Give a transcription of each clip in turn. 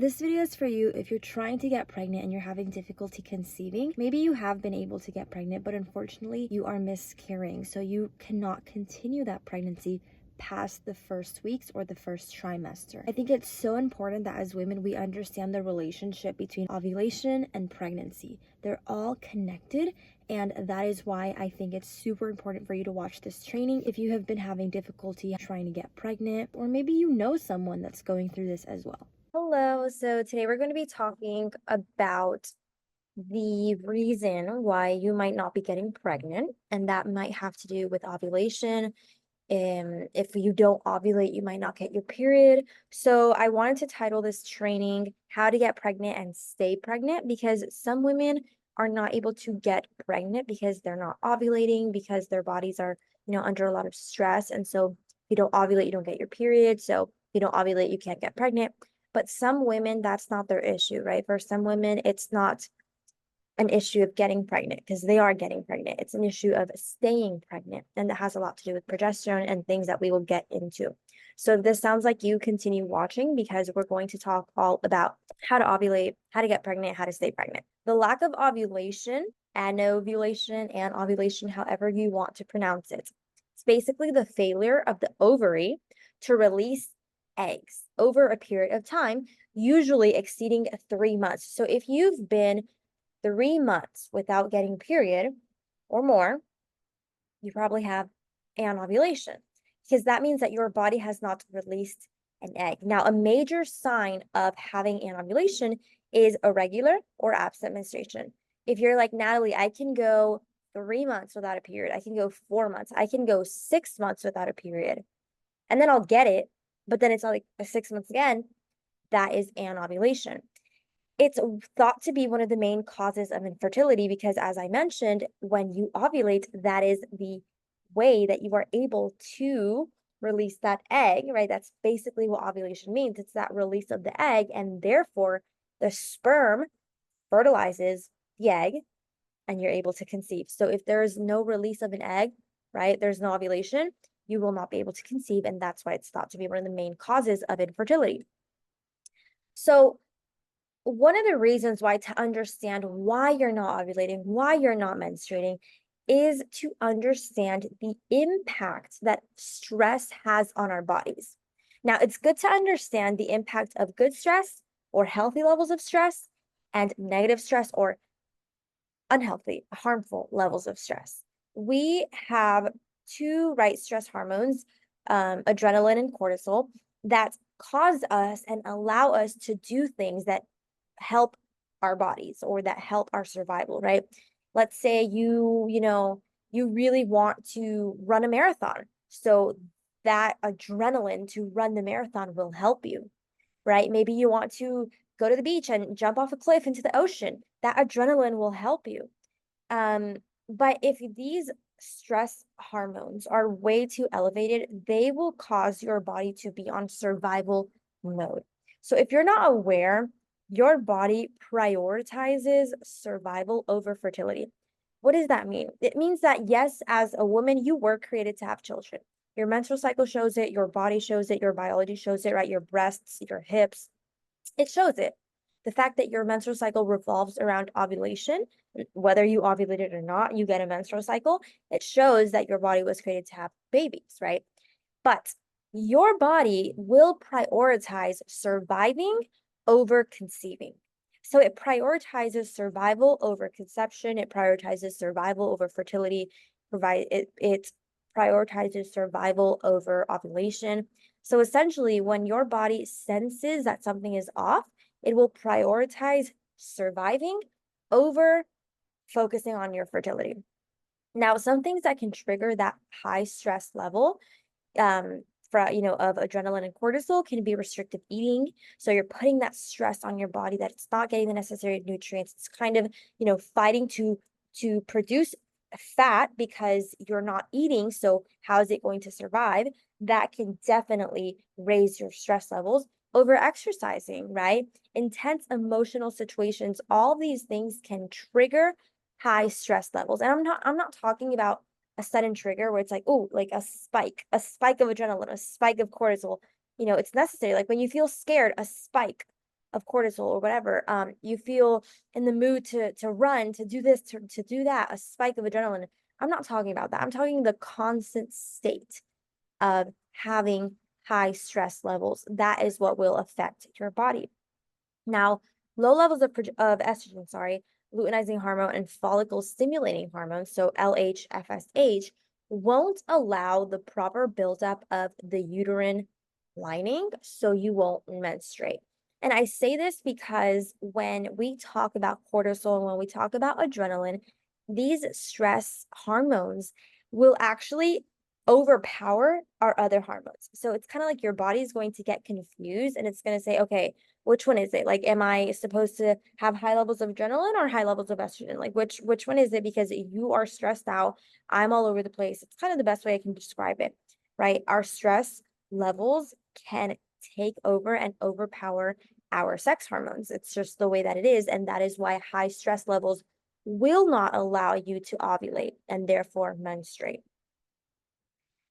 This video is for you if you're trying to get pregnant and you're having difficulty conceiving. Maybe you have been able to get pregnant, but unfortunately you are miscarrying. So you cannot continue that pregnancy past the first weeks or the first trimester. I think it's so important that as women, we understand the relationship between ovulation and pregnancy. They're all connected. And that is why I think it's super important for you to watch this training if you have been having difficulty trying to get pregnant, or maybe you know someone that's going through this as well. Hello, so today we're going to be talking about the reason why you might not be getting pregnant, and that might have to do with ovulation. If you don't ovulate, you might not get your period. So I wanted to title this training How to Get Pregnant and Stay Pregnant, because some women are not able to get pregnant because they're not ovulating, because their bodies are, under a lot of stress. And so if you don't ovulate, you don't get your period. So if you don't ovulate, you can't get pregnant. But some women, that's not their issue, right? For some women, it's not an issue of getting pregnant because they are getting pregnant. It's an issue of staying pregnant. And that has a lot to do with progesterone and things that we will get into. So if this sounds like you, continue watching because we're going to talk all about how to ovulate, how to get pregnant, how to stay pregnant. The lack of ovulation, anovulation, and ovulation, however you want to pronounce it. It's basically the failure of the ovary to release eggs over a period of time, usually exceeding 3 months. So if you've been 3 months without getting period or more, you probably have anovulation, because that means that your body has not released an egg. Now, a major sign of having anovulation is irregular or absent menstruation. If you're like, Natalie, I can go 3 months without a period, I can go 4 months, I can go 6 months without a period, and then I'll get it, but then it's like 6 months again, that is anovulation. It's thought to be one of the main causes of infertility because, as I mentioned, when you ovulate, that is the way that you are able to release that egg, right? That's basically what ovulation means. It's that release of the egg, and therefore the sperm fertilizes the egg and you're able to conceive. So if there is no release of an egg, right, there's no ovulation, you will not be able to conceive, and that's why it's thought to be one of the main causes of infertility. So one of the reasons why, to understand why you're not ovulating, why you're not menstruating, is to understand the impact that stress has on our bodies. Now, it's good to understand the impact of good stress or healthy levels of stress and negative stress or unhealthy, harmful levels of stress. We have two stress hormones, adrenaline and cortisol, that cause us and allow us to do things that help our bodies or that help our survival, right? Let's say you really want to run a marathon. So that adrenaline to run the marathon will help you, right? Maybe you want to go to the beach and jump off a cliff into the ocean. That adrenaline will help you. But if these stress hormones are way too elevated, they will cause your body to be on survival mode. So if you're not aware, your body prioritizes survival over fertility. What does that mean? It means that, yes, as a woman, you were created to have children. Your menstrual cycle shows it, your body shows it, your biology shows it, right? Your breasts, your hips, it shows it. The fact that your menstrual cycle revolves around ovulation, whether you ovulated or not, you get a menstrual cycle. It shows that your body was created to have babies, right? But your body will prioritize surviving over conceiving. So it prioritizes survival over conception. It prioritizes survival over fertility. It prioritizes survival over ovulation. So essentially, when your body senses that something is off, it will prioritize surviving over focusing on your fertility. Now, some things that can trigger that high stress level of adrenaline and cortisol can be restrictive eating. So you're putting that stress on your body that it's not getting the necessary nutrients. It's kind of, fighting to produce fat because you're not eating. So how is it going to survive? That can definitely raise your stress levels. Over exercising, right? Intense emotional situations, all these things can trigger high stress levels. And I'm not talking about a sudden trigger where it's like, oh, like a spike of adrenaline, a spike of cortisol. It's necessary. Like when you feel scared, a spike. of cortisol or whatever. You feel in the mood to run, to do this, to do that, a spike of adrenaline. I'm not talking about that. I'm talking the constant state of having high stress levels. That is what will affect your body. Now, low levels of estrogen, sorry, luteinizing hormone and follicle stimulating hormone, so LH, FSH, won't allow the proper buildup of the uterine lining, so you won't menstruate. And I say this because when we talk about cortisol and when we talk about adrenaline, these stress hormones will actually overpower our other hormones. So it's kind of like your body is going to get confused and it's going to say, okay, which one is it? Like, am I supposed to have high levels of adrenaline or high levels of estrogen? Like, which one is it? Because you are stressed out. I'm all over the place. It's kind of the best way I can describe it, right? Our stress levels can take over and overpower our sex hormones. It's just the way that it is. And that is why high stress levels will not allow you to ovulate and therefore menstruate.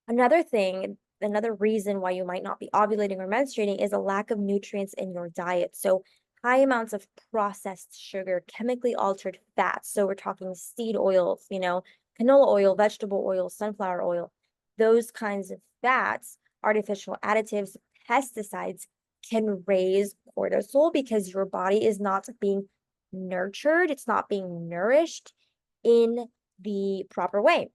Another thing, another reason why you might not be ovulating or menstruating is a lack of nutrients in your diet. So, high amounts of processed sugar, chemically altered fats. So, we're talking seed oils, canola oil, vegetable oil, sunflower oil, those kinds of fats, artificial additives, pesticides can raise cortisol because your body is not being nurtured, it's not being nourished in the proper way.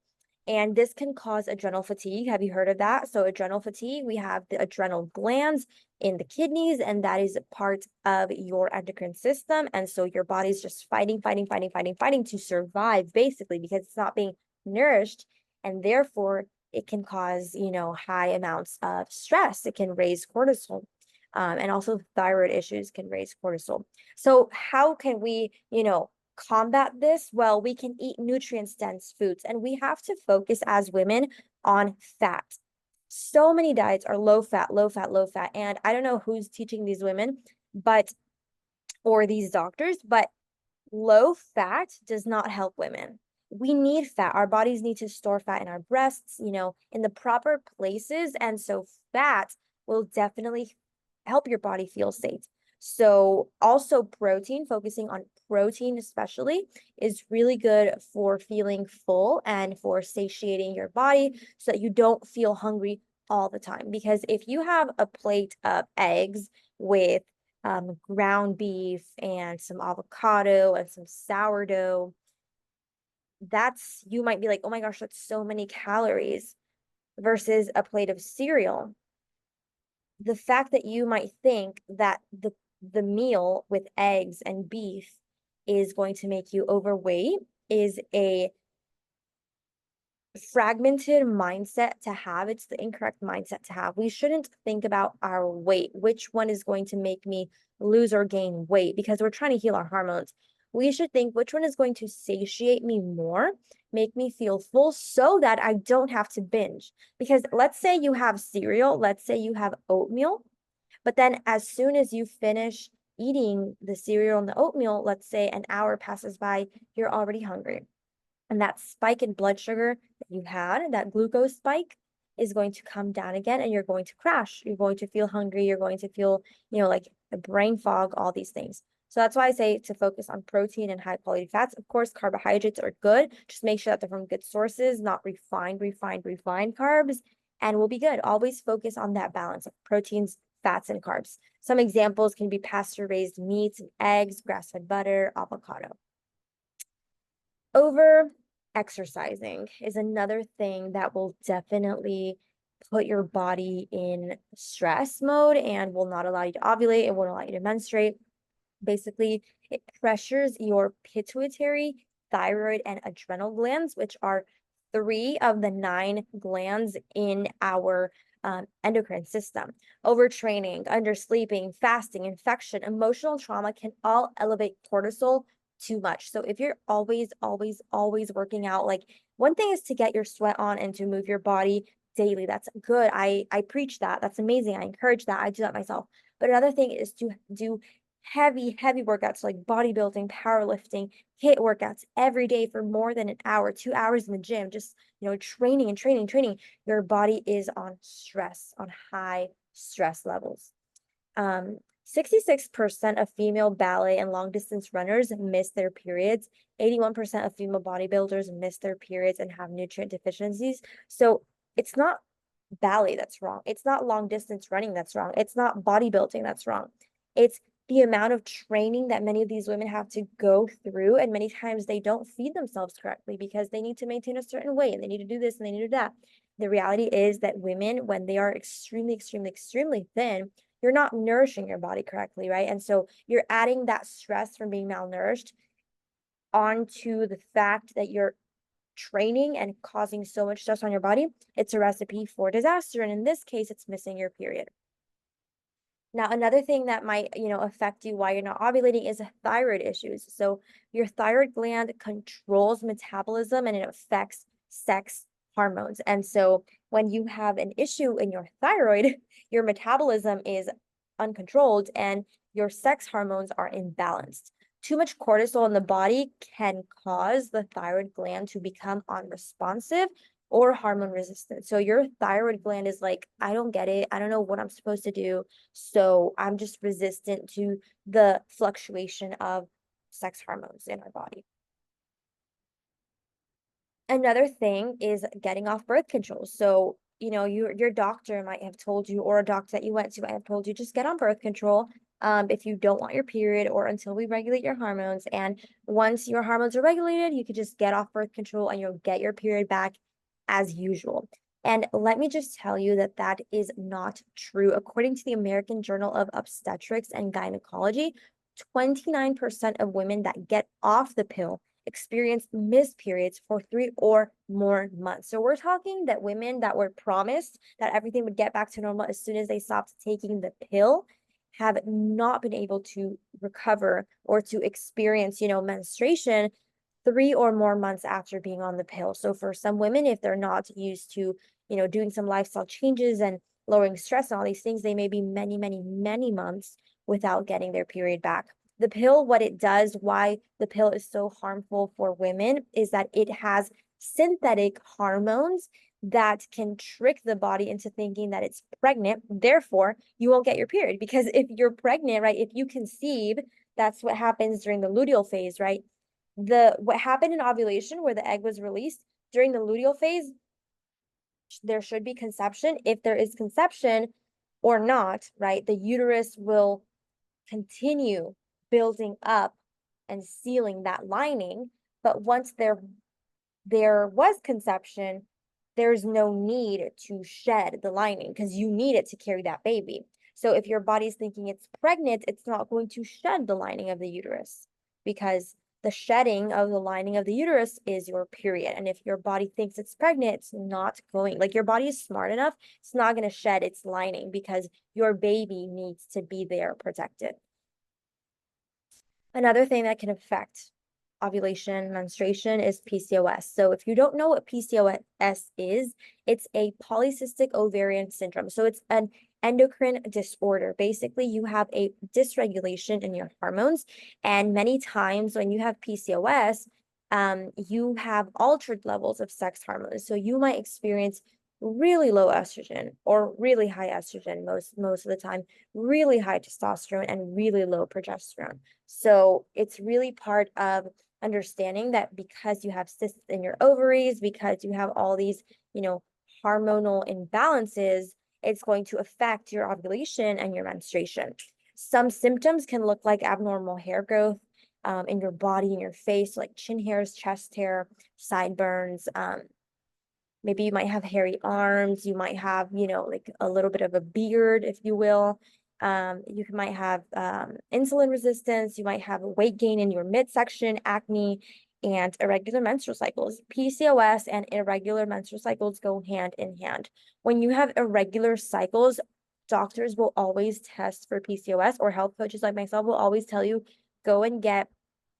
And this can cause adrenal fatigue. Have you heard of that? So, adrenal fatigue, we have the adrenal glands in the kidneys, and that is a part of your endocrine system. And so, your body's just fighting, fighting, fighting, fighting, fighting to survive, basically, because it's not being nourished. And therefore, it can cause, high amounts of stress. It can raise cortisol. And also, thyroid issues can raise cortisol. So, how can we, combat this? Well, we can eat nutrient dense foods and we have to focus as women on fat. So many diets are low fat, low fat, low fat. And I don't know who's teaching these women, but or these doctors, but low fat does not help women. We need fat. Our bodies need to store fat in our breasts, in the proper places. And so fat will definitely help your body feel safe. So, also protein, focusing on protein especially, is really good for feeling full and for satiating your body so that you don't feel hungry all the time. Because if you have a plate of eggs with ground beef and some avocado and some sourdough, you might be like, oh my gosh, that's so many calories versus a plate of cereal. The fact that you might think that the meal with eggs and beef is going to make you overweight is a fragmented mindset to have. It's the incorrect mindset to have. We shouldn't think about our weight, which one is going to make me lose or gain weight, because we're trying to heal our hormones. We should think which one is going to satiate me more, make me feel full so that I don't have to binge. Because let's say you have cereal, let's say you have oatmeal, but then as soon as you finish eating the cereal and the oatmeal, let's say an hour passes by, you're already hungry. And that spike in blood sugar that you had, that glucose spike, is going to come down again and you're going to crash. You're going to feel hungry. You're going to feel, like a brain fog, all these things. So that's why I say to focus on protein and high quality fats. Of course, carbohydrates are good. Just make sure that they're from good sources, not refined carbs, and we'll be good. Always focus on that balance of proteins, fats, and carbs. Some examples can be pasture raised meats and eggs, grass fed butter, avocado. Over exercising is another thing that will definitely put your body in stress mode and will not allow you to ovulate. It won't allow you to menstruate. Basically, it pressures your pituitary, thyroid, and adrenal glands, which are three of the 9 glands in our endocrine system. Overtraining, undersleeping, fasting, infection, emotional trauma can all elevate cortisol too much. So if you're always working out, like, one thing is to get your sweat on and to move your body daily. That's good. I preach that. That's amazing. I encourage that. I do that myself. But another thing is to do heavy workouts like bodybuilding, powerlifting, HIIT workouts every day for more than an hour, 2 hours in the gym, just, training and training. Your body is on stress, on high stress levels. 66% of female ballet and long distance runners miss their periods. 81% of female bodybuilders miss their periods and have nutrient deficiencies. So it's not ballet that's wrong. It's not long distance running that's wrong. It's not bodybuilding that's wrong. It's the amount of training that many of these women have to go through. And many times they don't feed themselves correctly because they need to maintain a certain weight and they need to do this and they need to do that. The reality is that women, when they are extremely, extremely, extremely thin, you're not nourishing your body correctly, right? And so you're adding that stress from being malnourished onto the fact that you're training and causing so much stress on your body. It's a recipe for disaster. And in this case, it's missing your period. Now, another thing that might, affect you while you're not ovulating is thyroid issues. So your thyroid gland controls metabolism and it affects sex hormones. And so when you have an issue in your thyroid, your metabolism is uncontrolled and your sex hormones are imbalanced. Too much cortisol in the body can cause the thyroid gland to become unresponsive or hormone resistant. So your thyroid gland is like, I don't get it. I don't know what I'm supposed to do. So I'm just resistant to the fluctuation of sex hormones in our body. Another thing is getting off birth control. So, your doctor might have told you, or a doctor that you went to might have told you, just get on birth control if you don't want your period or until we regulate your hormones. And once your hormones are regulated, you could just get off birth control and you'll get your period back as usual. And let me just tell you that that is not true. According to the American Journal of Obstetrics and Gynecology, 29% of women that get off the pill experience missed periods for 3 or more months. So we're talking that women that were promised that everything would get back to normal as soon as they stopped taking the pill have not been able to recover or to experience, menstruation 3 or more months after being on the pill. So for some women, if they're not used to, doing some lifestyle changes and lowering stress and all these things, they may be many, many, many months without getting their period back. The pill, what it does, why the pill is so harmful for women, is that it has synthetic hormones that can trick the body into thinking that it's pregnant. Therefore, you won't get your period because if you're pregnant, right, if you conceive, that's what happens during the luteal phase, right? What happened in ovulation where the egg was released during the luteal phase, there should be conception. If there is conception or not, right, the uterus will continue building up and sealing that lining. But once there was conception, there's no need to shed the lining because you need it to carry that baby. So if your body's thinking it's pregnant, it's not going to shed the lining of the uterus because the shedding of the lining of the uterus is your period. And if your body thinks it's pregnant, it's not going, like your body is smart enough, it's not going to shed its lining because your baby needs to be there protected. Another thing that can affect ovulation, menstruation is PCOS. So if you don't know what PCOS is, it's a polycystic ovarian syndrome. So it's an endocrine disorder. Basically, you have a dysregulation in your hormones. And many times when you have PCOS, you have altered levels of sex hormones. So you might experience really low estrogen or really high estrogen most of the time, really high testosterone and really low progesterone. So it's really part of understanding that because you have cysts in your ovaries, because you have all these, hormonal imbalances, it's going to affect your ovulation and your menstruation. Some symptoms can look like abnormal hair growth in your body, in your face, like chin hairs, chest hair, sideburns. Maybe you might have hairy arms. You might have, like a little bit of a beard, if you will. You might have insulin resistance. You might have weight gain in your midsection, acne, and irregular menstrual cycles. PCOS and irregular menstrual cycles go hand in hand. When you have irregular cycles, doctors will always test for PCOS, or health coaches like myself will always tell you, go and get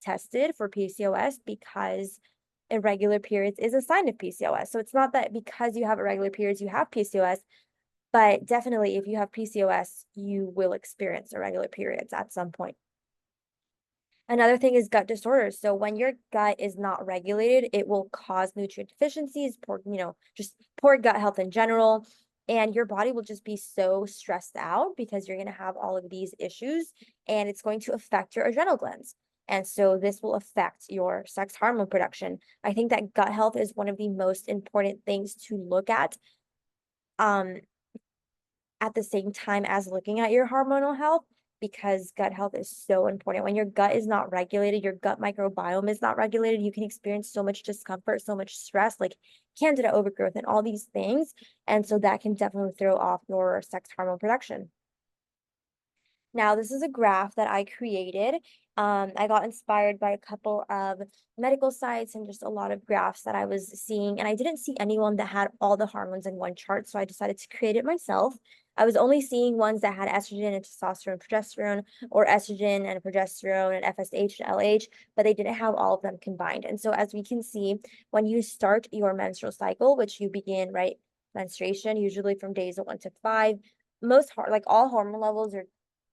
tested for PCOS because irregular periods is a sign of PCOS. So it's not that because you have irregular periods, you have PCOS, but definitely if you have PCOS, you will experience irregular periods at some point. Another thing is gut disorders. So when your gut is not regulated, it will cause nutrient deficiencies, just poor gut health in general. and your body will just be so stressed out because you're going to have all of these issues, and it's going to affect your adrenal glands. And so this will affect your sex hormone production. I think that gut health is one of the most important things to look um, at the same time as looking at your hormonal health, because gut health is so important. When your gut is not regulated, your gut microbiome is not regulated, you can experience so much discomfort, so much stress, like candida overgrowth and all these things. And so that can definitely throw off your sex hormone production. Now, this is a graph that I created. I got inspired by a couple of medical sites and just a lot of graphs that I was seeing, and I didn't see anyone that had all the hormones in one chart, so I decided to create it myself. I was only seeing ones that had estrogen and testosterone, progesterone, or estrogen and progesterone and FSH and LH, but they didn't have all of them combined. And so, as we can see, when you start your menstrual cycle, which you begin, right, menstruation, usually from days 1 to 5, like all hormone levels are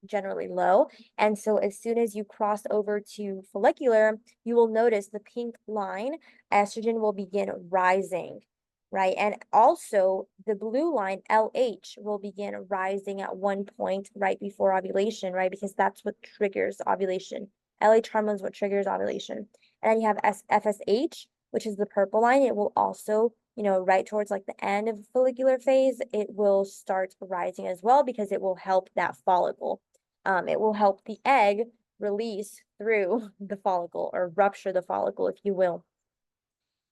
generally low. And so as soon as you cross over to follicular, you will notice the pink line, estrogen will begin rising, right? And also the blue line, LH, will begin rising at one point right before ovulation, right? Because that's what triggers ovulation. LH hormone is what triggers ovulation. And then you have FSH, which is the purple line. It will also, right towards like the end of the follicular phase, it will start rising as well because it will help that follicle. It will help the egg release through the follicle, or rupture the follicle, if you will.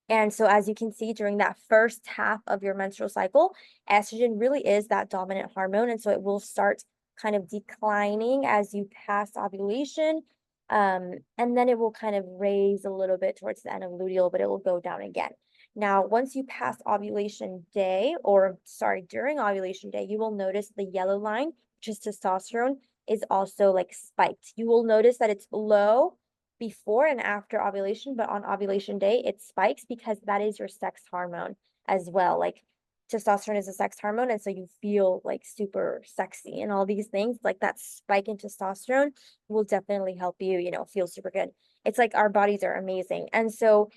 And so, as you can see, during that first half of your menstrual cycle, estrogen really is that dominant hormone. And so it will start kind of declining as you pass ovulation. And then it will kind of raise a little bit towards the end of luteal, but it will go down again. Now, once you pass ovulation day, or sorry, during ovulation day, you will notice the yellow line, which is testosterone, is also like spiked. You will notice that it's low before and after ovulation, but on ovulation day, it spikes because that is your sex hormone as well. Like testosterone is a sex hormone, and so you feel like super sexy and all these things. Like that spike in testosterone will definitely help you, feel super good. It's like our bodies are amazing. And so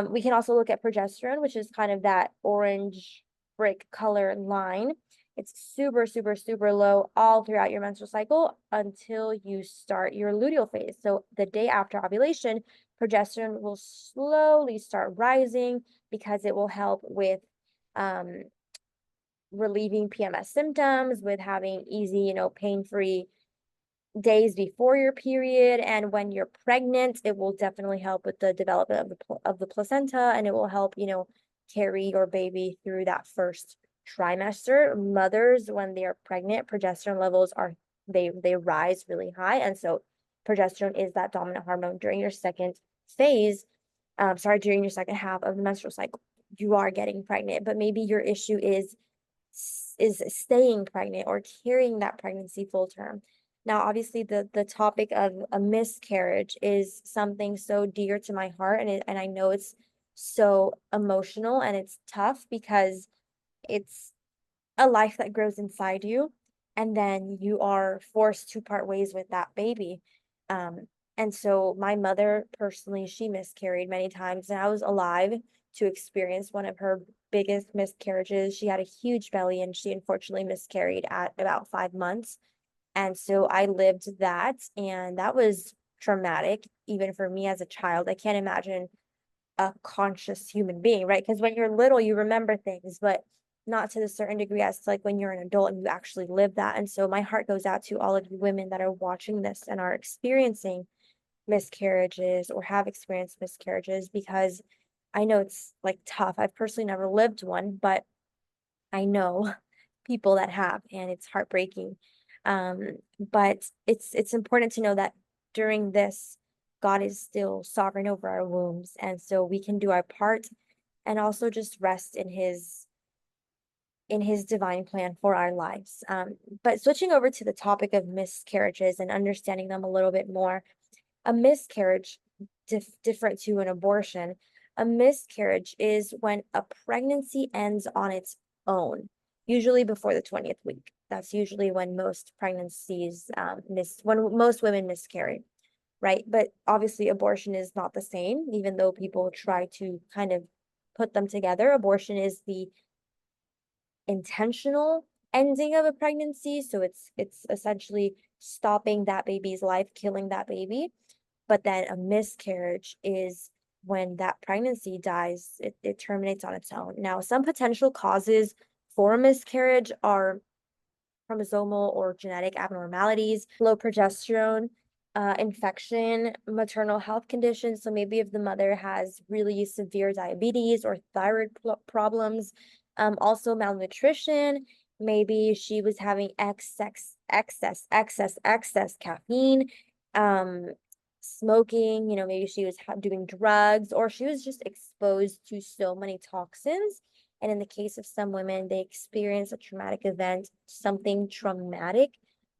we can also look at progesterone, which is kind of that orange brick color line. It's super, super, super low all throughout your menstrual cycle until you start your luteal phase. So the day after ovulation, progesterone will slowly start rising because it will help with um, relieving PMS symptoms, with having easy, pain-free days before your period. And when you're pregnant, it will definitely help with the development of the placenta, and it will help, carry your baby through that first trimester. Mothers, when they are pregnant, progesterone levels are they rise really high. And so progesterone is that dominant hormone during your second phase, during your second half of the menstrual cycle. You are getting pregnant, but maybe your issue is staying pregnant or carrying that pregnancy full term. Now, obviously, the topic of a miscarriage is something so dear to my heart, and I know it's so emotional and it's tough because it's a life that grows inside you, and then you are forced to part ways with that baby. Um, and so my mother personally, she miscarried many times, and I was alive to experience one of her biggest miscarriages. She had a huge belly, and she unfortunately miscarried at about 5 months. And so I lived that, and that was traumatic, even for me as a child. I can't imagine a conscious human being, right? Because when you're little, you remember things, but not to the certain degree as to like when you're an adult and you actually live that. And so my heart goes out to all of you women that are watching this and are experiencing miscarriages or have experienced miscarriages, because I know it's like tough. I've personally never lived one, but I know people that have, and it's heartbreaking. But it's important to know that during this, God is still sovereign over our wombs, and so we can do our part and also just rest in his divine plan for our lives. But switching over to the topic of miscarriages and understanding them a little bit more, a miscarriage, different to an abortion, a miscarriage is when a pregnancy ends on its own, usually before the 20th week. That's usually when most pregnancies when most women miscarry, right? But obviously, abortion is not the same, even though people try to kind of put them together. Abortion is the intentional ending of a pregnancy. So it's essentially stopping that baby's life, killing that baby. But then a miscarriage is when that pregnancy dies, it terminates on its own. Now, some potential causes for a miscarriage are chromosomal or genetic abnormalities, low progesterone, infection, maternal health conditions. So maybe if the mother has really severe diabetes or thyroid problems, also malnutrition. Maybe she was having excess caffeine, um, smoking. Maybe she was doing drugs, or she was just exposed to so many toxins. And in the case of some women, they experience a traumatic event, something traumatic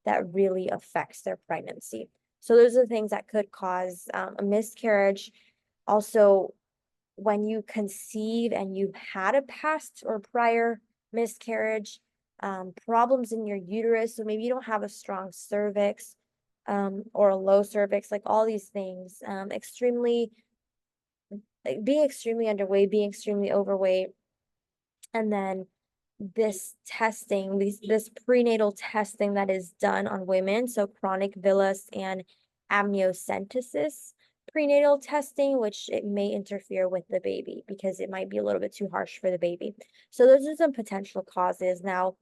that really affects their pregnancy. So those are the things that could cause a miscarriage. Also, when you conceive and you've had a past or prior miscarriage, problems in your uterus. So maybe you don't have a strong cervix, or a low cervix, like all these things. Being extremely underweight, being extremely overweight, and then this prenatal testing that is done on women, so chronic villus and amniocentesis prenatal testing, which it may interfere with the baby because it might be a little bit too harsh for the baby. So those are some potential causes. Now,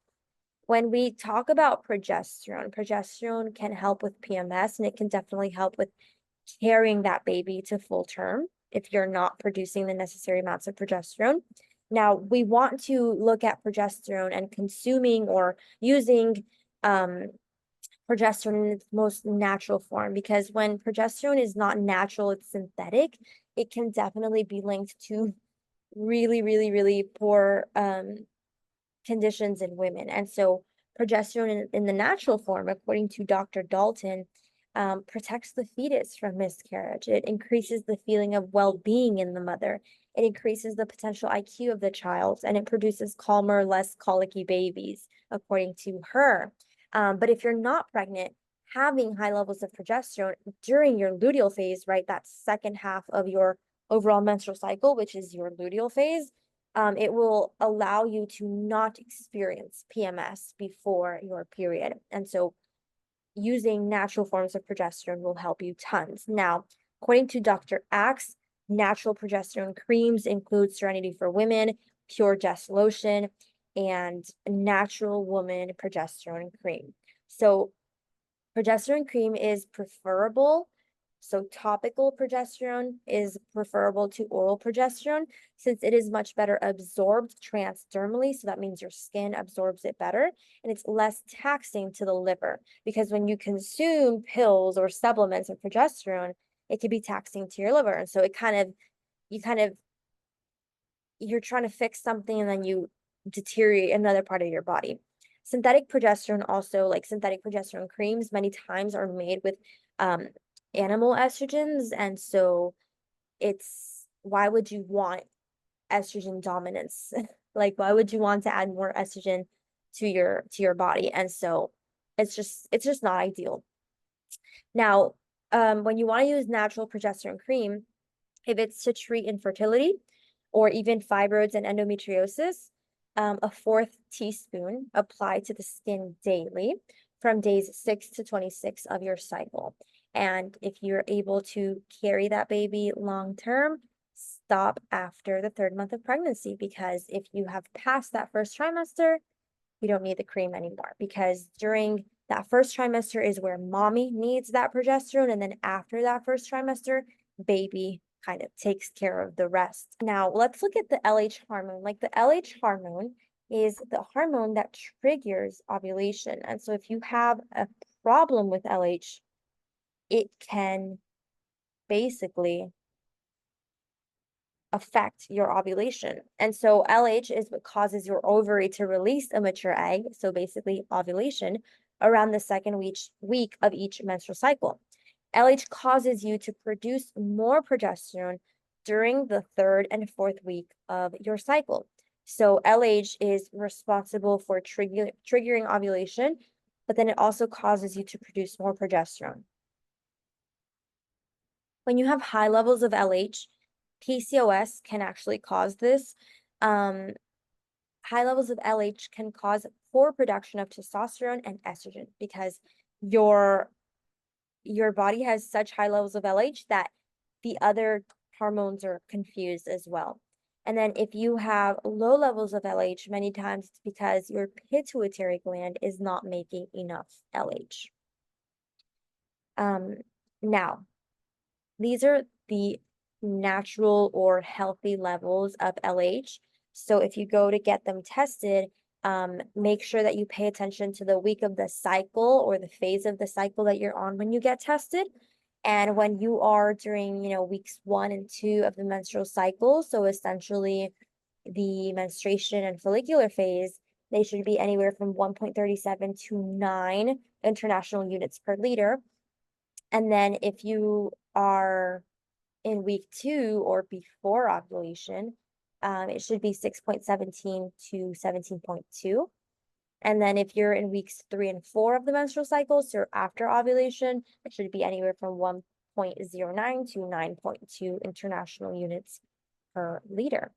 when we talk about progesterone can help with PMS, and it can definitely help with carrying that baby to full term if you're not producing the necessary amounts of progesterone. Now, we want to look at progesterone and consuming or using progesterone in its most natural form, because when progesterone is not natural, it's synthetic, it can definitely be linked to really, really, really poor conditions in women. And so progesterone in the natural form, according to Dr. Dalton, protects the fetus from miscarriage. It increases the feeling of well-being in the mother. It increases the potential IQ of the child, and it produces calmer, less colicky babies, according to her. But if you're not pregnant, having high levels of progesterone during your luteal phase, right, that second half of your overall menstrual cycle, which is your luteal phase, it will allow you to not experience PMS before your period. And so using natural forms of progesterone will help you tons. Now, according to Dr. Axe, natural progesterone creams include Serenity for Women, Pure Jess Lotion, and Natural Woman Progesterone Cream. So progesterone cream is preferable. So topical progesterone is preferable to oral progesterone since it is much better absorbed transdermally. So that means your skin absorbs it better, and it's less taxing to the liver, because when you consume pills or supplements of progesterone, it can be taxing to your liver. And so you're trying to fix something and then you deteriorate another part of your body. Synthetic progesterone also, like synthetic progesterone creams, many times are made with animal estrogens. And so why would you want estrogen dominance? Like, why would you want to add more estrogen to your body? And so it's just not ideal. Now, when you want to use natural progesterone cream, if it's to treat infertility or even fibroids and endometriosis, a fourth teaspoon applied to the skin daily from days 6 to 26 of your cycle. And if you're able to carry that baby long term, stop after the 3rd month of pregnancy, because if you have passed that first trimester, you don't need the cream anymore, because during that first trimester is where mommy needs that progesterone. And then after that first trimester, baby kind of takes care of the rest. Now, let's look at the LH hormone. Like, the LH hormone is the hormone that triggers ovulation. And so if you have a problem with LH, it can basically affect your ovulation. And so LH is what causes your ovary to release a mature egg, so basically ovulation, around the second week of each menstrual cycle. LH causes you to produce more progesterone during the 3rd and 4th week of your cycle. So LH is responsible for triggering ovulation, but then it also causes you to produce more progesterone. When you have high levels of LH, PCOS can actually cause this. high levels of LH can cause poor production of testosterone and estrogen because your your body has such high levels of LH that the other hormones are confused as well. And then if you have low levels of LH, many times it's because your pituitary gland is not making enough LH. Um, Now, these are the natural or healthy levels of LH. So if you go to get them tested, make sure that you pay attention to the week of the cycle or the phase of the cycle that you're on when you get tested. And when you are during, weeks 1 and 2 of the menstrual cycle, so essentially the menstruation and follicular phase, they should be anywhere from 1.37 to 9 international units per liter. And then if you are in week 2 or before ovulation, it should be 6.17 to 17.2. And then if you're in weeks 3 and 4 of the menstrual cycle, so after ovulation, it should be anywhere from 1.09 to 9.2 international units per liter.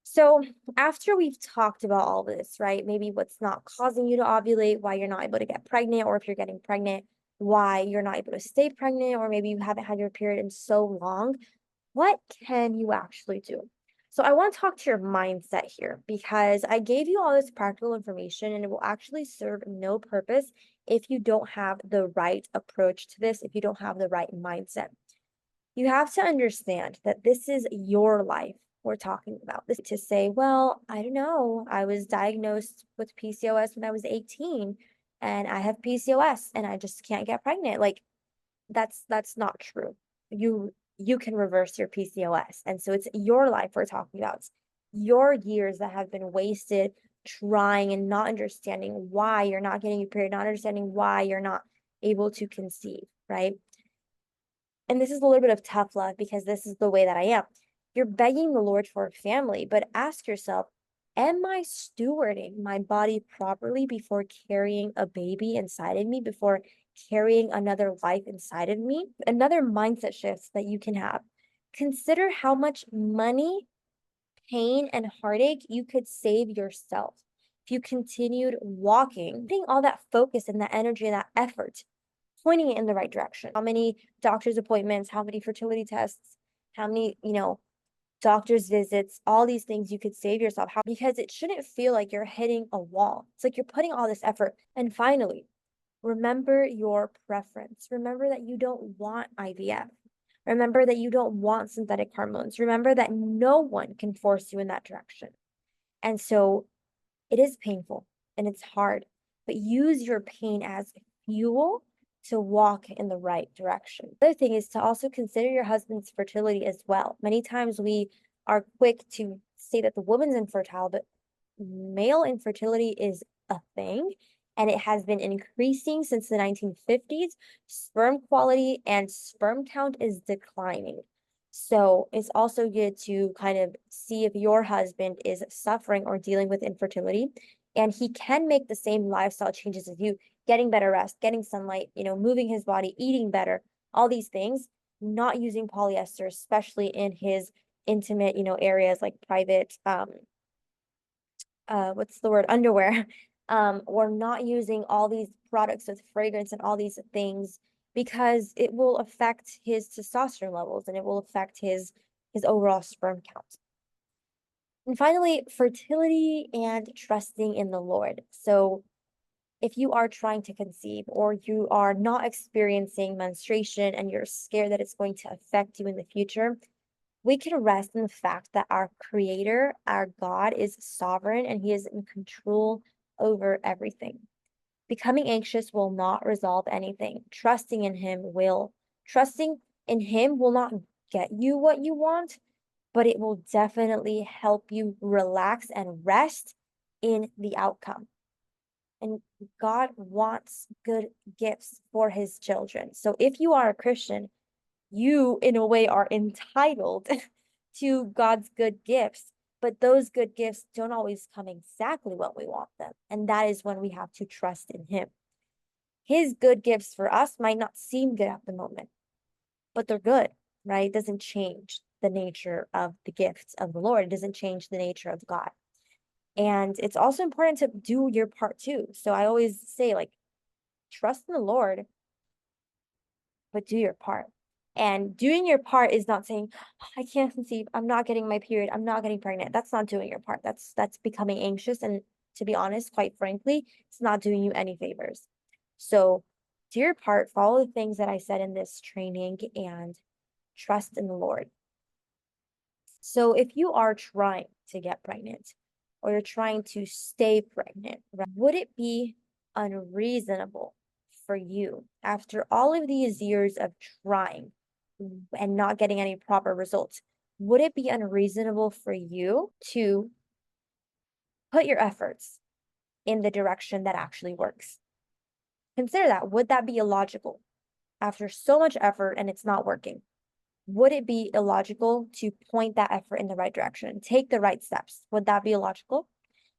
So after we've talked about all this, right? Maybe what's not causing you to ovulate, why you're not able to get pregnant, or if you're getting pregnant, why you're not able to stay pregnant, or maybe you haven't had your period in so long, what can you actually do? So I want to talk to your mindset here because I gave you all this practical information and it will actually serve no purpose if you don't have the right approach to this, if you don't have the right mindset. You have to understand that this is your life we're talking about. This to say, well, I don't know, I was diagnosed with PCOS when I was 18 and I have PCOS and I just can't get pregnant. Like that's not true. You can reverse your PCOS. And so it's your life we're talking about. It's your years that have been wasted trying and not understanding why you're not getting your period, not understanding why you're not able to conceive, right? And this is a little bit of tough love because this is the way that I am. You're begging the Lord for a family, but ask yourself, am I stewarding my body properly before carrying a baby inside of me, before carrying another life inside of me? Another mindset shift that you can have. Consider how much money, pain, and heartache you could save yourself if you continued walking, putting all that focus and that energy and that effort pointing it in the right direction. How many doctor's appointments, how many fertility tests, how many, doctor's visits, all these things you could save yourself. How because it shouldn't feel like you're hitting a wall. It's like you're putting all this effort. And finally, remember your preference. Remember that you don't want IVF. Remember that you don't want synthetic hormones. Remember that no one can force you in that direction. And so it is painful and it's hard, but use your pain as fuel to walk in the right direction. The other thing is to also consider your husband's fertility as well. Many times we are quick to say that the woman's infertile, but male infertility is a thing and it has been increasing since the 1950s. Sperm quality and sperm count is declining. So it's also good to kind of see if your husband is suffering or dealing with infertility. And he can make the same lifestyle changes as you, getting better rest, getting sunlight, moving his body, eating better, all these things, not using polyester, especially in his intimate, areas like private, what's the word, underwear, or not using all these products with fragrance and all these things because it will affect his testosterone levels and it will affect his overall sperm count. And finally, fertility and trusting in the Lord. So if you are trying to conceive or you are not experiencing menstruation and you're scared that it's going to affect you in the future, we can rest in the fact that our Creator, our God, is sovereign and He is in control over everything. Becoming anxious will not resolve anything. Trusting in Him will. Trusting in Him will not get you what you want, but it will definitely help you relax and rest in the outcome. And God wants good gifts for His children. So if you are a Christian, you, in a way, are entitled to God's good gifts, but those good gifts don't always come exactly what we want them. And that is when we have to trust in Him. His good gifts for us might not seem good at the moment, but they're good, right? It doesn't change the nature of the gifts of the Lord. It doesn't change the nature of God. And it's also important to do your part too. So I always say, like, trust in the Lord, but do your part. And doing your part is not saying, "Oh, I can't conceive, I'm not getting my period, I'm not getting pregnant." That's not doing your part. That's becoming anxious. And to be honest, quite frankly, it's not doing you any favors. So do your part, follow the things that I said in this training, and trust in the Lord. So if you are trying to get pregnant or you're trying to stay pregnant, right, would it be unreasonable for you after all of these years of trying and not getting any proper results? Would it be unreasonable for you to put your efforts in the direction that actually works? Consider that. Would that be illogical after so much effort and it's not working? Would it be illogical to point that effort in the right direction, take the right steps? Would that be illogical?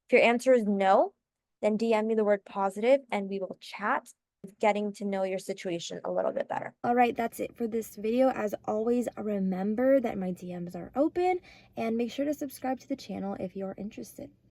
If your answer is no, then DM me the word positive and we will chat, getting to know your situation a little bit better. All right, that's it for this video. As always, remember that my DMs are open, and make sure to subscribe to the channel if you're interested.